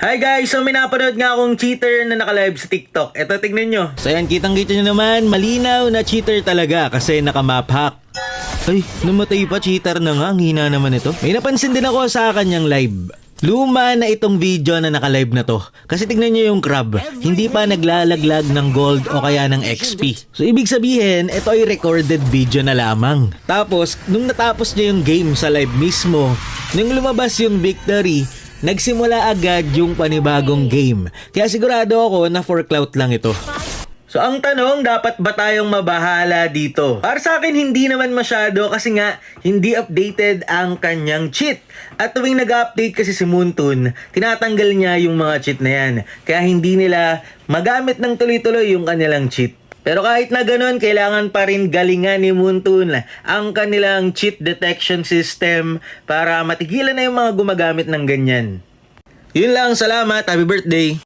Hi guys! So may napanood nga akong cheater na naka-live sa TikTok. Eto, tignan nyo. So yan, kitang-kita nyo naman, malinaw na cheater talaga kasi naka-map hack. Ay, namatay pa, cheater na nga, ang hina naman ito. May napansin din ako sa kanyang live. Luma na itong video na naka-live na to. Kasi tignan nyo yung crab, hindi pa naglalaglag ng gold o kaya ng XP. So ibig sabihin, ito ay recorded video na lamang. Tapos, nung natapos niya yung game sa live mismo, nung lumabas yung victory, nagsimula agad yung panibagong game. Kaya sigurado ako na for clout lang ito. So ang tanong, dapat ba tayong mabahala dito? Para sa akin, hindi naman masyado kasi nga hindi updated ang kanyang cheat. At tuwing nag-update kasi si Moontoon, tinatanggal niya yung mga cheat na yan. Kaya hindi nila magamit ng tuloy-tuloy yung kanilang cheat. Pero kahit na ganun, kailangan pa rin galingan ni Moontoon ang kanilang cheat detection system para matigilan na yung mga gumagamit ng ganyan. Yun lang, salamat, happy birthday!